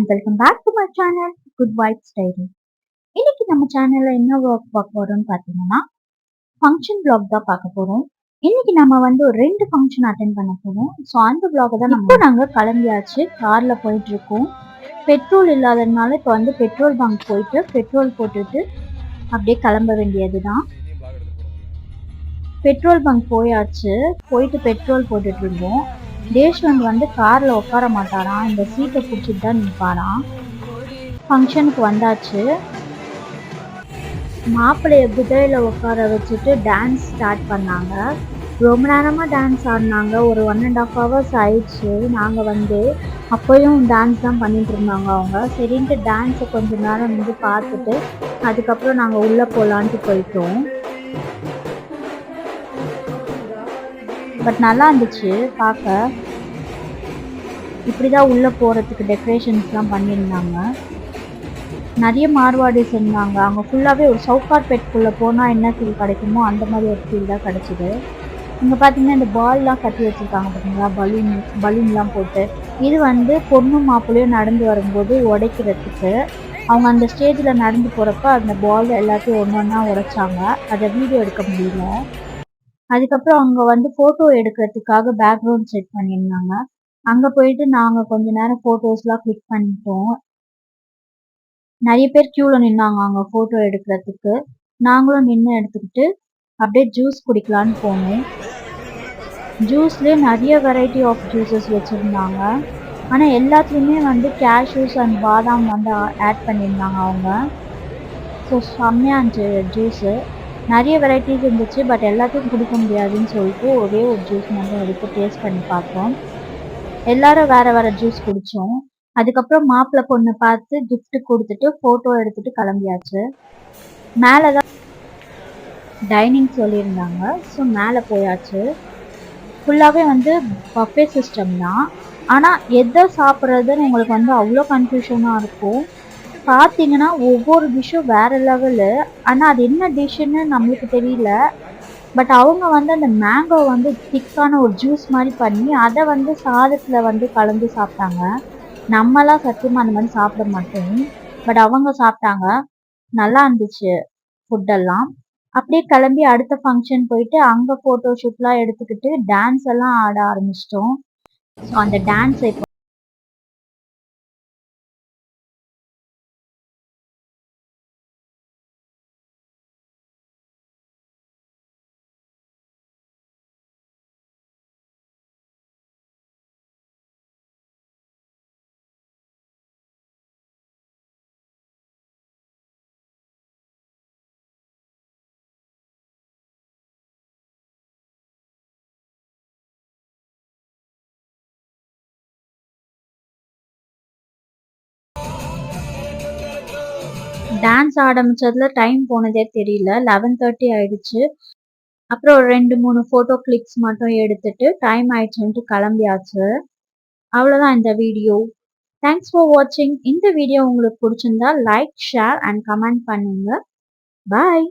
and welcome back to my channel Good Vibes Diary. இன்னைக்கு நம்ம சேனல்ல என்ன ஒர்க் பார்க்க போறோம்னு பார்த்தீங்கன்னா ஃபங்க்ஷன் vlog தான் பார்க்க போறோம். இன்னைக்கு நம்ம வந்து ஒரு 2 ஃபங்க்ஷன் அட்டென்ட் பண்ண போறோம். ஸோ அந்த vlog தான் இப்போ நாங்கள் கிளம்பியாச்சு, கார்ல போயிட்டு இருக்கோம். பெட்ரோல் இல்லாததுனால இப்போ வந்து பெட்ரோல் பங்க் போயிட்டு பெட்ரோல் போட்டுட்டு அப்படியே கிளம்ப வேண்டியதுதான். பெட்ரோல் பங்க் போயாச்சு, போயிட்டு பெட்ரோல் போட்டுட்டு இருந்தோம். தேஷ்வந்த் வந்து கார்ல உட்கார மாட்டாராம், இந்த சீட்டை பிடிச்சிட்டு தான் நிற்பாராம். ஃபங்க்ஷனுக்கு வந்தாச்சு. மாப்பிள்ளைய குதிரையில உட்கார வச்சுட்டு டான்ஸ் ஸ்டார்ட் பண்ணாங்க. ரொம்ப நேரமாக டான்ஸ் ஆடினாங்க. ஒரு 1.5 hours ஆயிடுச்சு. நாங்கள் வந்து அப்போயும் டான்ஸ் தான் பண்ணிட்டு இருந்தாங்க அவங்க. சரின்ட்டு டான்ஸை கொஞ்சம் நேரம் வந்து பார்த்துட்டு அதுக்கப்புறம் நாங்கள் உள்ளே போகலான்ட்டு போயிட்டோம். பட் நல்லா இருந்துச்சு பார்க்க. இப்படிதான் உள்ளே போகிறதுக்கு டெக்கரேஷன்ஸ்லாம் பண்ணியிருந்தாங்க. நிறைய மார்வாடிஸ் இருந்தாங்க. அவங்க ஃபுல்லாகவே ஒரு சவுக்கார் பெட்குள்ளே போனால் என்ன ஃபீல் கிடைக்குமோ அந்த மாதிரி ஒரு ஃபீல் தான் கிடச்சிது. இங்கே பார்த்தீங்கன்னா இந்த பால்லாம் கட்டி வச்சுருக்காங்க பார்த்தீங்களா, பலூன்லாம் போட்டு. இது வந்து பொண்ணும் மாப்பிள்ளையும் நடந்து வரும்போது உடைக்கிறதுக்கு. அவங்க அந்த ஸ்டேஜில் நடந்து போகிறப்ப அந்த பால் எல்லாத்தையும் ஒன்று ஒன்றா உடைச்சாங்க. அதை வீடியோ எடுக்க முடியல. அதுக்கப்புறம் அவங்க வந்து ஃபோட்டோ எடுக்கிறதுக்காக பேக்ரவுண்ட் செட் பண்ணியிருந்தாங்க. அங்கே போயிட்டு நாங்கள் கொஞ்ச நேரம் ஃபோட்டோஸ்லாம் கிளிக் பண்ணிட்டோம். நிறைய பேர் க்யூவில் நின்னாங்க அங்கே ஃபோட்டோ எடுக்கிறதுக்கு. நாங்களும் நின்று எடுத்துக்கிட்டு அப்படியே ஜூஸ் குடிக்கலான்னு போனோம். ஜூஸ்லேயே நிறைய வெரைட்டி ஆஃப் ஜூஸஸ் வச்சுருந்தாங்க. ஆனால் எல்லாத்துலேயுமே வந்து கேஷ்யூஸ் அண்ட் பாதாம் வந்து ஆட் பண்ணியிருந்தாங்க அவங்க. ஸோ செம்மையாக இருந்துச்சு ஜூஸு. நிறைய வெரைட்டிஸ் இருந்துச்சு. பட் எல்லாத்தையும் குடிக்க முடியாதுன்னு சொல்லிட்டு ஒரே ஒரு ஜூஸ் மட்டும் எடுத்து டேஸ்ட் பண்ணி பார்த்தோம். எல்லாரும் வேறு வேறு ஜூஸ் குடித்தோம். அதுக்கப்புறம் மாப்பிள்ளை பொண்ணு பார்த்து கிஃப்ட் கொடுத்துட்டு ஃபோட்டோ எடுத்துகிட்டு கிளம்பியாச்சு. மேலே தான் டைனிங் சொல்லியிருந்தாங்க. ஸோ மேலே போயாச்சு. ஃபுல்லாகவே வந்து பஃபே சிஸ்டம் தான். ஆனால் எதை சாப்பிட்றதுன்னு உங்களுக்கு வந்து அவ்வளோ கன்ஃபியூஷனாக இருக்கும். பார்த்தீங்கன்னா ஒவ்வொரு டிஷ்ஷும் வேறு லெவலு. ஆனால் அது என்ன டிஷ்ஷுன்னு நம்மளுக்கு தெரியல. பட் அவங்க வந்து அந்த மேங்கோ வந்து திக்கான ஒரு ஜூஸ் மாதிரி பண்ணி அதை வந்து சாதத்தில் வந்து கலந்து சாப்பிட்டாங்க. நம்மளாம் சத்தியமாக அந்த மாதிரி சாப்பிட மாட்டோம். பட் அவங்க சாப்பிட்டாங்க. நல்லா இருந்துச்சு ஃபுட்டெல்லாம். அப்படியே கிளம்பி அடுத்த ஃபங்க்ஷன் போயிட்டு அங்கே ஃபோட்டோ ஷூட்லாம் எடுத்துக்கிட்டு டான்ஸ் எல்லாம் ஆட ஆரம்பிச்சிட்டோம். ஸோ அந்த டான்ஸை இப்போ டான்ஸ் ஆரம்பிச்சதுல டைம் போனதே தெரியல. 11:30 ஆயிடுச்சு. அப்புறம் ஒரு 2-3 ஃபோட்டோ கிளிக்ஸ் மட்டும் எடுத்துட்டு டைம் ஆயிடுச்சுன்ட்டு கிளம்பியாச்சு. அவ்வளோதான் இந்த வீடியோ. தேங்க்ஸ் ஃபார் வாட்சிங். இந்த வீடியோ உங்களுக்கு பிடிச்சிருந்தா லைக், ஷேர் அண்ட் கமெண்ட் பண்ணுங்க. பாய்.